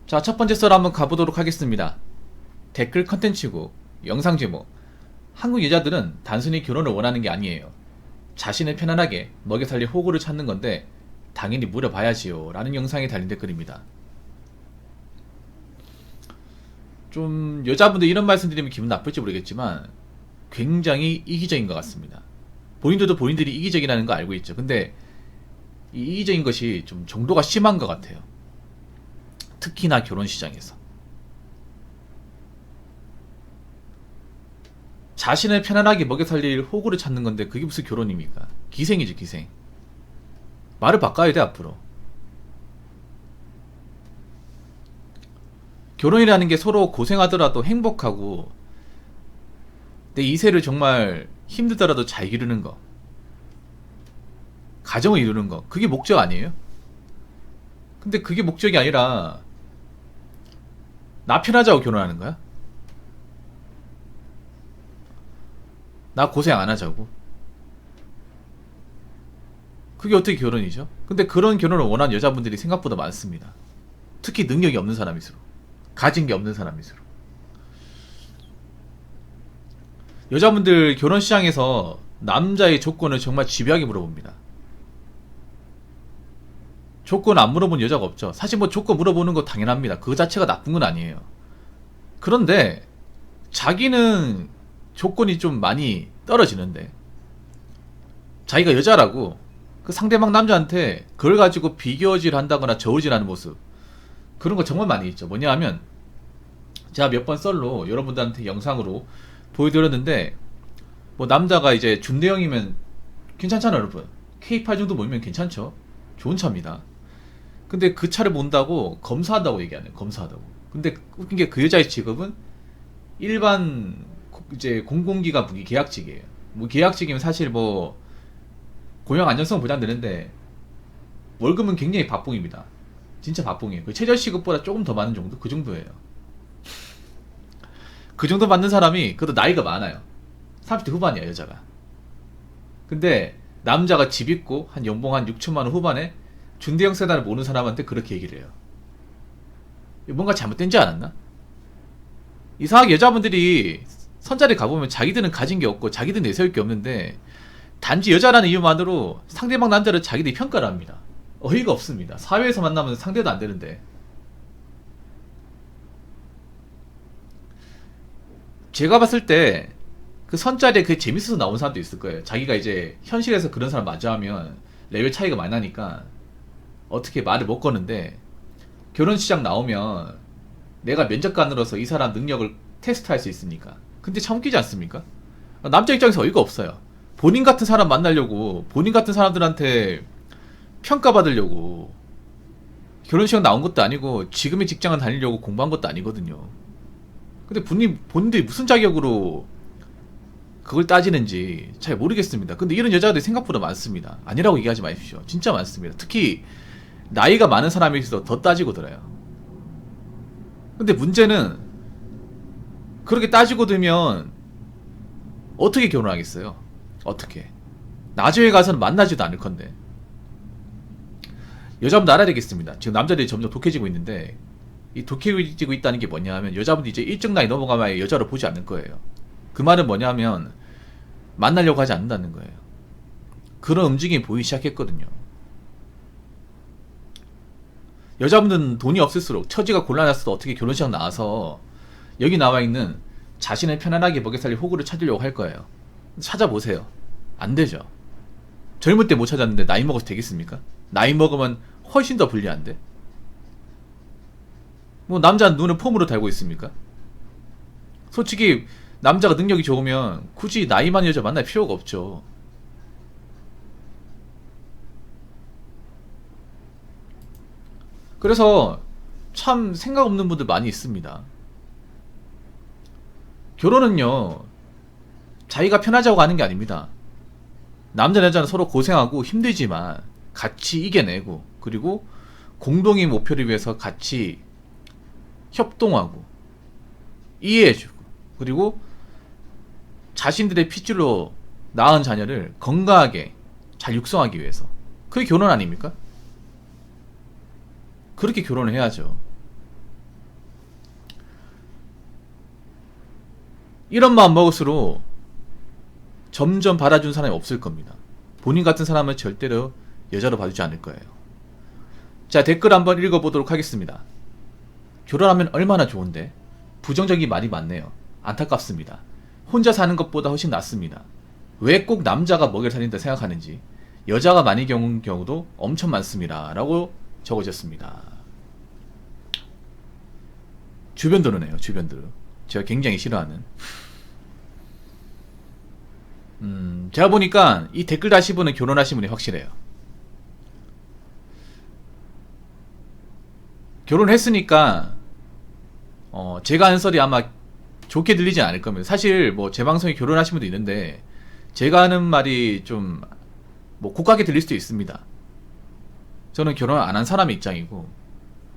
자, 첫 번째 썰 한번 가보도록 하겠습니다. 댓글 컨텐츠고 영상 제목. 한국 여자들은 단순히 결혼을 원하는 게 아니에요. 자신을 편안하게 먹여 살릴 호구를 찾는 건데 당연히 물어봐야지요 라는 영상에 달린 댓글입니다. 좀 여자분들 이런 말씀 드리면 기분 나쁠지 모르겠지만 굉장히 이기적인 것 같습니다. 본인들도 본인들이 이기적이라는 거 알고 있죠. 근데 이 이기적인 것이 좀 정도가 심한 것 같아요. 특히나 결혼 시장에서. 자신을 편안하게 먹여 살릴 호구를 찾는 건데 그게 무슨 결혼입니까? 기생이지, 기생. 말을 바꿔야 돼, 앞으로. 결혼이라는 게 서로 고생하더라도 행복하고 내 이세를 정말 힘들더라도 잘 기르는 거, 가정을 이루는 거, 그게 목적 아니에요? 근데 그게 목적이 아니라 나 편하자고 결혼하는 거야? 나 고생 안 하자고? 그게 어떻게 결혼이죠? 근데 그런 결혼을 원하는 여자분들이 생각보다 많습니다. 특히 능력이 없는 사람일수록, 가진 게 없는 사람일수록. 여자분들 결혼 시장에서 남자의 조건을 정말 집요하게 물어봅니다. 조건 안 물어본 여자가 없죠. 사실 뭐 조건 물어보는 거 당연합니다. 그거 자체가 나쁜 건 아니에요. 그런데 자기는 조건이 좀 많이 떨어지는데 자기가 여자라고 그 상대방 남자한테 그걸 가지고 비교질 한다거나 저울질하는 모습, 그런 거 정말 많이 있죠. 뭐냐 하면 제가 몇 번 썰로 여러분들한테 영상으로 보여드렸는데, 뭐 남자가 이제 준대형이면 괜찮잖아 여러분. K8 정도 모이면 괜찮죠. 좋은 차입니다. 근데 그 차를 본다고 검사한다고 얘기하네. 검사하다고. 근데 웃긴 게 그 여자의 직업은 일반 이제 공공기관 무기 계약직이에요. 뭐 계약직이면 사실 뭐 고용 안정성 보장되는데 월급은 굉장히 밥봉입니다. 진짜 밥봉이에요. 그 최저 시급보다 조금 더 많은 정도? 그 정도예요. 그 정도 받는 사람이 그래도 나이가 많아요. 30대 후반이야 여자가. 근데 남자가 집 있고 한 연봉 한 6천만 원 후반에 준대형 세단을 모는 사람한테 그렇게 얘기를 해요. 뭔가 잘못된지 않았나? 이상하게 여자분들이 선자리 가보면 자기들은 가진 게 없고 자기들은 내세울 게 없는데 단지 여자라는 이유만으로 상대방 남자를 자기들이 평가를 합니다. 어이가 없습니다. 사회에서 만나면 상대도 안 되는데. 제가 봤을 때 그 선자리에 그게 재밌어서 나온 사람도 있을 거예요. 자기가 이제 현실에서 그런 사람 마주하면 레벨 차이가 많이 나니까 어떻게 말을 못 거는데 결혼 시장 나오면 내가 면접관으로서 이 사람 능력을 테스트할 수 있으니까. 근데 참 웃기지 않습니까? 남자 입장에서 어이가 없어요. 본인 같은 사람 만나려고, 본인 같은 사람들한테 평가받으려고 결혼 시장 나온 것도 아니고 지금의 직장을 다니려고 공부한 것도 아니거든요. 근데 본인들이 무슨 자격으로 그걸 따지는지 잘 모르겠습니다. 근데 이런 여자들이 생각보다 많습니다. 아니라고 얘기하지 마십시오. 진짜 많습니다. 특히 나이가 많은 사람일수록 더 따지고 들어요. 근데 문제는 그렇게 따지고 들면 어떻게 결혼하겠어요? 어떻게? 나중에 가서는 만나지도 않을 건데. 여자분들 알아야 되겠습니다. 지금 남자들이 점점 독해지고 있는데 이 독해지고 있다는 게 뭐냐 하면 여자분들이 이제 일정 나이 넘어가면 여자를 보지 않을 거예요. 그 말은 뭐냐 하면 만나려고 하지 않는다는 거예요. 그런 움직임이 보이기 시작했거든요. 여자분들은 돈이 없을수록 처지가 곤란했어도 어떻게 결혼식 나와서 여기 나와있는 자신을 편안하게 먹여 살릴 호구를 찾으려고 할 거예요. 찾아보세요. 안 되죠. 젊을 때 못 찾았는데 나이 먹어서 되겠습니까? 나이 먹으면 훨씬 더 불리한데. 뭐 남자는 눈을 폼으로 달고 있습니까? 솔직히 남자가 능력이 좋으면 굳이 나이 많은 여자 만날 필요가 없죠. 그래서 참 생각 없는 분들 많이 있습니다. 결혼은요 자기가 편하자고 하는 게 아닙니다. 남자 여자는 서로 고생하고 힘들지만 같이 이겨내고, 그리고 공동의 목표를 위해서 같이 협동하고 이해해주고, 그리고 자신들의 핏줄로 낳은 자녀를 건강하게 잘 육성하기 위해서. 그게 결혼 아닙니까? 그렇게 결혼을 해야죠. 이런 마음 먹을수록 점점 받아준 사람이 없을 겁니다. 본인 같은 사람은 절대로 여자로 봐주지 않을 거예요. 자, 댓글 한번 읽어보도록 하겠습니다. 결혼하면 얼마나 좋은데? 부정적인 말이 많네요. 안타깝습니다. 혼자 사는 것보다 훨씬 낫습니다. 왜 꼭 남자가 먹이를 살린다 생각하는지. 여자가 많이 겪는 경우도 엄청 많습니다. 라고 적어졌습니다. 주변도르네요. 주변도르. 제가 굉장히 싫어하는. 제가 보니까 이 댓글 다신 분은 결혼하신 분이 확실해요. 결혼했으니까 제가 하는 소리 아마 좋게 들리진 않을 겁니다. 사실 뭐 제 방송에 결혼하신 분도 있는데 제가 하는 말이 좀 뭐 고깝게 들릴 수도 있습니다. 저는 결혼 안 한 사람 입장이고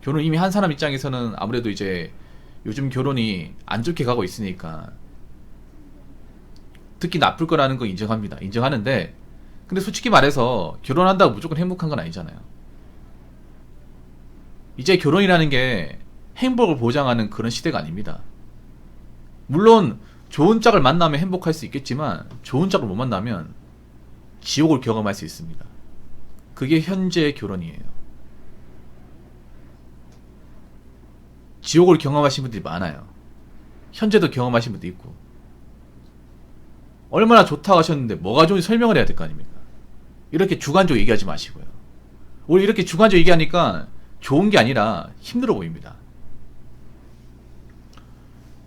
결혼 이미 한 사람 입장에서는 아무래도 이제 요즘 결혼이 안 좋게 가고 있으니까 특히 나쁠 거라는 거 인정합니다. 인정하는데 근데 솔직히 말해서 결혼한다고 무조건 행복한 건 아니잖아요. 이제 결혼이라는 게 행복을 보장하는 그런 시대가 아닙니다. 물론 좋은 짝을 만나면 행복할 수 있겠지만 좋은 짝을 못 만나면 지옥을 경험할 수 있습니다. 그게 현재의 결혼이에요. 지옥을 경험하신 분들이 많아요. 현재도 경험하신 분도 있고. 얼마나 좋다고 하셨는데 뭐가 좋은지 설명을 해야 될 거 아닙니까? 이렇게 주관적으로 얘기하지 마시고요. 우리 이렇게 주관적으로 얘기하니까 좋은 게 아니라 힘들어 보입니다.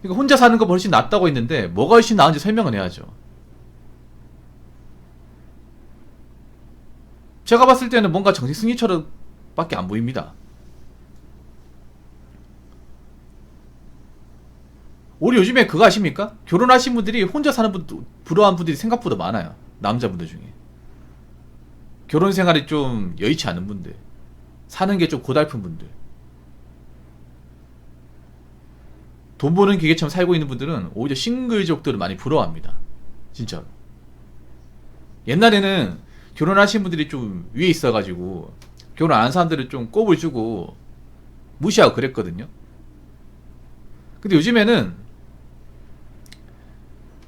그러니까 혼자 사는 거 훨씬 낫다고 했는데 뭐가 훨씬 나은지 설명을 해야죠. 제가 봤을 때는 뭔가 정식 승리처럼 밖에 안 보입니다. 우리 요즘에 그거 아십니까? 결혼하신 분들이 혼자 사는 분도 부러워하는 분들이 생각보다 많아요. 남자분들 중에. 결혼 생활이 좀 여의치 않은 분들, 사는 게 좀 고달픈 분들, 돈 버는 기계처럼 살고 있는 분들은 오히려 싱글족들을 많이 부러워합니다. 진짜로. 옛날에는 결혼하신 분들이 좀 위에 있어가지고 결혼 안 한 사람들은 좀 꼽을 주고 무시하고 그랬거든요. 근데 요즘에는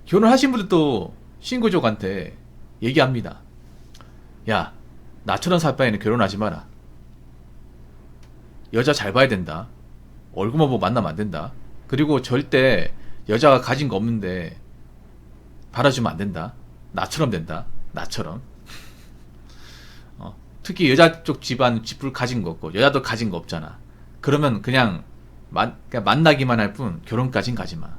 결혼하신 분들도 싱글족한테 얘기합니다. 야, 나처럼 살 바에는 결혼하지 마라. 여자 잘 봐야 된다. 얼굴만 보고 만나면 안 된다. 그리고 절대 여자가 가진 거 없는데 받아주면 안 된다. 나처럼 된다. 나처럼. 특히 여자 쪽 집안 집을 가진 거 없고 여자도 가진 거 없잖아. 그러면 그냥 만나기만 할 뿐 결혼까진 가지 마.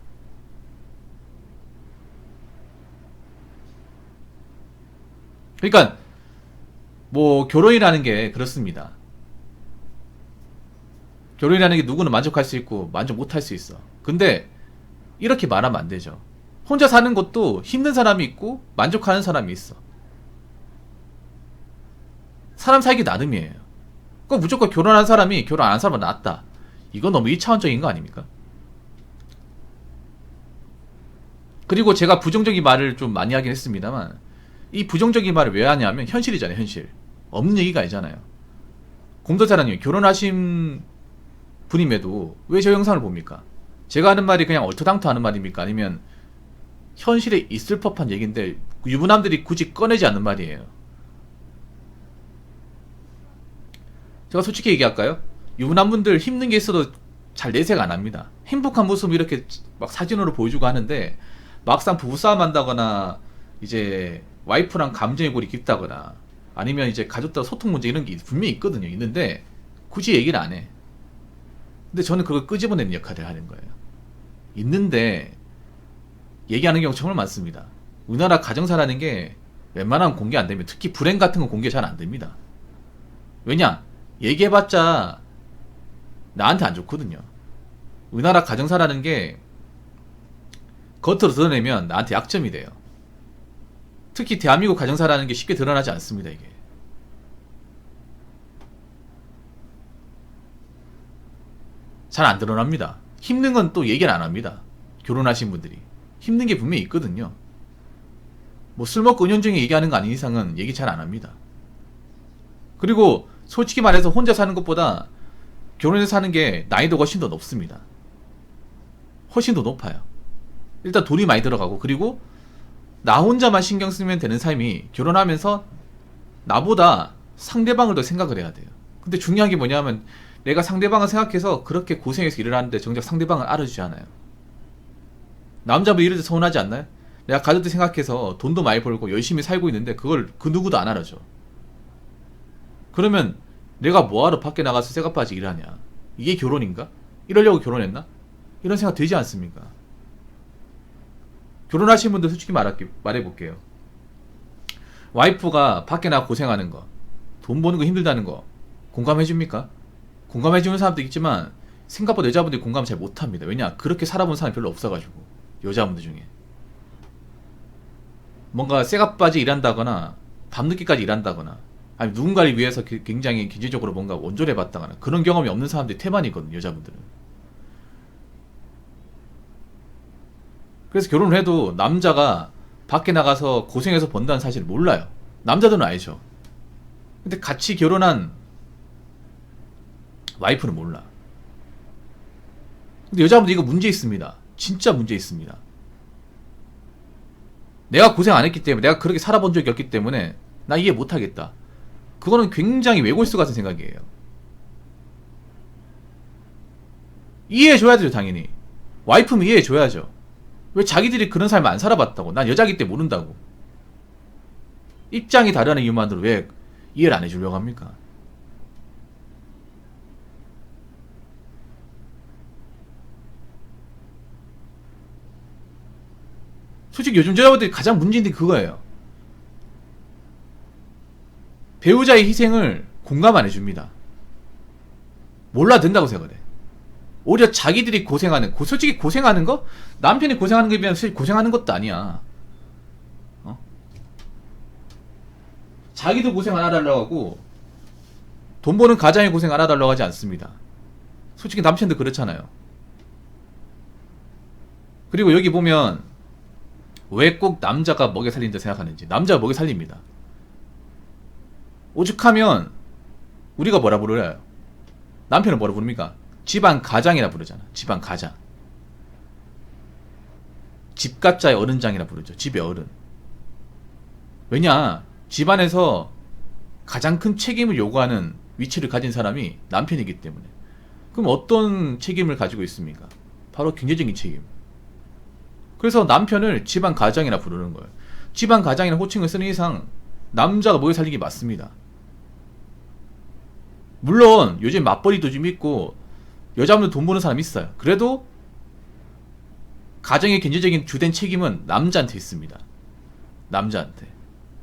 그러니까 뭐 결혼이라는 게 그렇습니다. 결혼이라는 게 누구는 만족할 수 있고 만족 못 할 수 있어. 근데 이렇게 말하면 안 되죠. 혼자 사는 것도 힘든 사람이 있고 만족하는 사람이 있어. 사람 살기 나름이에요. 꼭 무조건 결혼한 사람이 결혼 안 한 사람보다 낫다. 이건 너무 2차원적인 거 아닙니까? 그리고 제가 부정적인 말을 좀 많이 하긴 했습니다만 이 부정적인 말을 왜 하냐면 현실이잖아요. 현실. 없는 얘기가 아니잖아요. 공도사랑님 결혼하신 분임에도 왜 저 영상을 봅니까? 제가 하는 말이 그냥 얼토당토 하는 말입니까? 아니면 현실에 있을 법한 얘기인데 유부남들이 굳이 꺼내지 않는 말이에요. 제가 솔직히 얘기할까요? 유부남분들 힘든 게 있어도 잘 내색 안 합니다. 행복한 모습 이렇게 막 사진으로 보여주고 하는데 막상 부부싸움 한다거나 이제 와이프랑 감정의 골이 깊다거나 아니면 이제 가족들 소통 문제 이런 게 분명히 있거든요. 있는데 굳이 얘기를 안 해. 근데 저는 그걸 끄집어내는 역할을 하는 거예요. 있는데 얘기하는 경우 정말 많습니다. 우리나라 가정사라는 게 웬만하면 공개 안 됩니다. 특히 불행 같은 건 공개 잘 안 됩니다. 왜냐? 얘기해봤자 나한테 안 좋거든요. 우리나라 가정사라는 게 겉으로 드러내면 나한테 약점이 돼요. 특히 대한민국 가정사라는 게 쉽게 드러나지 않습니다. 이게 잘 안 드러납니다. 힘든 건 또 얘기를 안 합니다. 결혼하신 분들이 힘든 게 분명히 있거든요. 뭐 술 먹고 은연중에 얘기하는 거 아닌 이상은 얘기 잘 안 합니다. 그리고 솔직히 말해서 혼자 사는 것보다 결혼해서 사는 게 난이도가 훨씬 더 높습니다. 훨씬 더 높아요. 일단 돈이 많이 들어가고, 그리고 나 혼자만 신경 쓰면 되는 삶이 결혼하면서 나보다 상대방을 더 생각을 해야 돼요. 근데 중요한 게 뭐냐면 내가 상대방을 생각해서 그렇게 고생해서 일을 하는데 정작 상대방을 알아주지 않아요. 남자분 이럴 때 서운하지 않나요? 내가 가족들 생각해서 돈도 많이 벌고 열심히 살고 있는데 그걸 그 누구도 안 알아줘. 그러면 내가 뭐하러 밖에 나가서 쇠가빠지 일하냐? 이게 결혼인가? 이러려고 결혼했나? 이런 생각 들지 않습니까? 결혼하신 분들 솔직히 말해볼게요. 와이프가 밖에 나가 고생하는 거, 돈 버는 거 힘들다는 거 공감해줍니까? 공감해주는 사람도 있지만 생각보다 여자분들이 공감 잘 못합니다. 왜냐? 그렇게 살아본 사람이 별로 없어가지고. 여자분들 중에 뭔가 쇠가빠지 일한다거나 밤늦게까지 일한다거나 아니 누군가를 위해서 굉장히 경제적으로 뭔가 원조해봤다거나 그런 경험이 없는 사람들이 태반이거든요. 여자분들은. 그래서 결혼을 해도 남자가 밖에 나가서 고생해서 번다는 사실을 몰라요. 남자들은 알죠. 근데 같이 결혼한 와이프는 몰라. 근데 여자분들 이거 문제 있습니다. 진짜 문제 있습니다. 내가 고생 안 했기 때문에, 내가 그렇게 살아본 적이 없기 때문에 나 이해 못하겠다. 그거는 굉장히 외골수 같은 생각이에요. 이해해줘야 돼요. 당연히 와이프는 이해해줘야죠. 왜 자기들이 그런 삶을 안 살아봤다고, 난 여자기 때문에 모른다고, 입장이 다르는 이유만으로 왜 이해를 안 해주려고 합니까? 솔직히 요즘 여자분들이 가장 문제인 게 그거예요. 배우자의 희생을 공감 안 해줍니다. 몰라도 된다고 생각을 해. 오히려 자기들이 고생하는, 솔직히 고생하는 거? 남편이 고생하는 거에 비하면 사실 고생하는 것도 아니야. 자기도 고생 안 해달라고 하고 돈 버는 가장이 고생 안 해달라고 하지 않습니다. 솔직히 남편도 그렇잖아요. 그리고 여기 보면 왜 꼭 남자가 먹여 살린다 생각하는지. 남자가 먹여 살립니다. 오죽하면 우리가 뭐라 부르려요? 남편은 뭐라 부릅니까? 집안 가장이라 부르잖아. 집안 가장. 집가짜의 어른장이라 부르죠. 집의 어른. 왜냐? 집안에서 가장 큰 책임을 요구하는 위치를 가진 사람이 남편이기 때문에. 그럼 어떤 책임을 가지고 있습니까? 바로 경제적인 책임. 그래서 남편을 집안 가장이라 부르는 거예요. 집안 가장이라는 호칭을 쓰는 이상 남자가 먹여 살리기 맞습니다. 물론 요즘 맞벌이도 좀 있고 여자분들 돈 버는 사람 있어요. 그래도 가정의 경제적인 주된 책임은 남자한테 있습니다. 남자한테.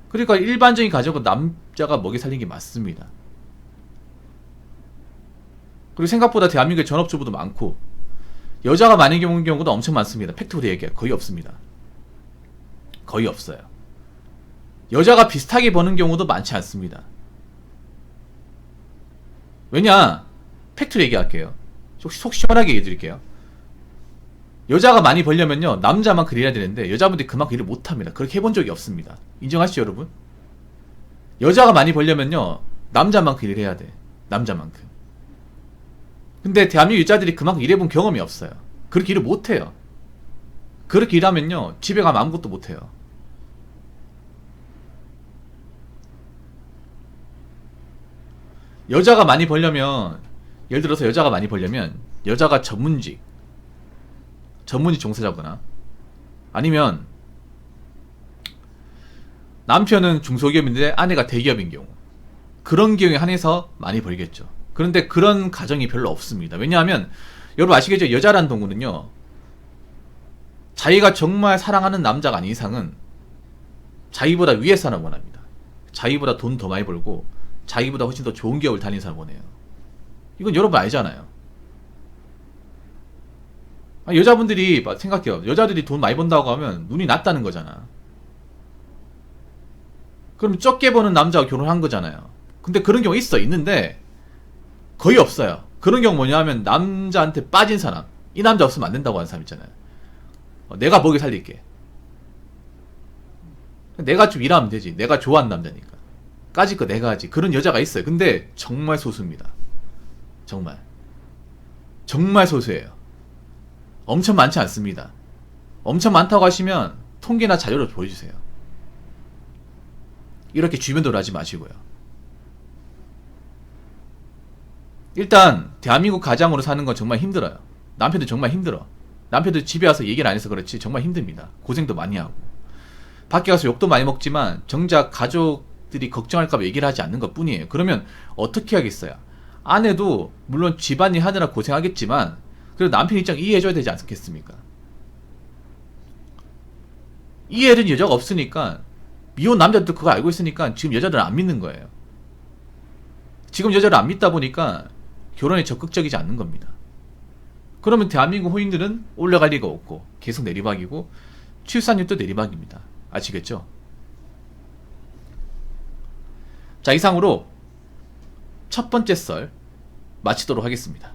그러니까 일반적인 가정은 남자가 먹여 살리는 게 맞습니다. 그리고 생각보다 대한민국에 전업주부도 많고 여자가 많은 경우도 엄청 많습니다. 팩트로 얘기해요. 거의 없습니다. 거의 없어요. 여자가 비슷하게 버는 경우도 많지 않습니다. 왜냐? 팩트로 얘기할게요. 속 시원하게 얘기해 드릴게요. 여자가 많이 벌려면요 남자만큼 일해야 되는데 여자분들이 그만큼 일을 못합니다. 그렇게 해본 적이 없습니다. 인정하시죠 여러분? 여자가 많이 벌려면요 남자만큼 일을 해야 돼. 남자만큼. 근데 대한민국 여자들이 그만큼 일해본 경험이 없어요. 그렇게 일을 못해요. 그렇게 일하면요 집에 가면 아무것도 못해요. 여자가 많이 벌려면, 예를 들어서 여자가 많이 벌려면 여자가 전문직 종사자거나 아니면 남편은 중소기업인데 아내가 대기업인 경우, 그런 경우에 한해서 많이 벌겠죠. 그런데 그런 가정이 별로 없습니다. 왜냐하면 여러분 아시겠죠? 여자란 동물은요 자기가 정말 사랑하는 남자가 아닌 이상은 자기보다 위에 사람 원합니다. 자기보다 돈 더 많이 벌고 자기보다 훨씬 더 좋은 기업을 다니는 사람 원해요. 이건 여러분 알잖아요. 아니, 여자분들이 생각해요. 여자들이 돈 많이 번다고 하면 눈이 낮다는 거잖아. 그럼 적게 버는 남자와 결혼한 거잖아요. 근데 그런 경우 있는데 거의 없어요. 그런 경우 뭐냐면 남자한테 빠진 사람, 이 남자 없으면 안 된다고 하는 사람 있잖아요. 내가 먹여 살릴게. 내가 좀 일하면 되지. 내가 좋아하는 남자니까. 까짓 거 내가 하지. 그런 여자가 있어요. 근데 정말 소수입니다. 정말 소수예요. 엄청 많지 않습니다. 엄청 많다고 하시면 통계나 자료를 보여주세요. 이렇게 주변으로 하지 마시고요. 일단 대한민국 가장으로 사는 건 정말 힘들어요. 남편도 정말 힘들어. 남편도 집에 와서 얘기를 안 해서 그렇지 정말 힘듭니다. 고생도 많이 하고 밖에 가서 욕도 많이 먹지만 정작 가족들이 걱정할까봐 얘기를 하지 않는 것 뿐이에요. 그러면 어떻게 하겠어요? 아내도 물론 집안일 하느라 고생하겠지만 그래도 남편 입장 이해해줘야 되지 않겠습니까? 이해해준 여자가 없으니까 미혼 남자도 그거 알고 있으니까 지금 여자들은 안 믿는 거예요. 지금 여자를 안 믿다 보니까 결혼에 적극적이지 않는 겁니다. 그러면 대한민국婚姻들은 올라갈 리가 없고 계속 내리막이고 출산율도 내리막입니다. 아시겠죠? 자, 이상으로 첫 번째 썰 마치도록 하겠습니다.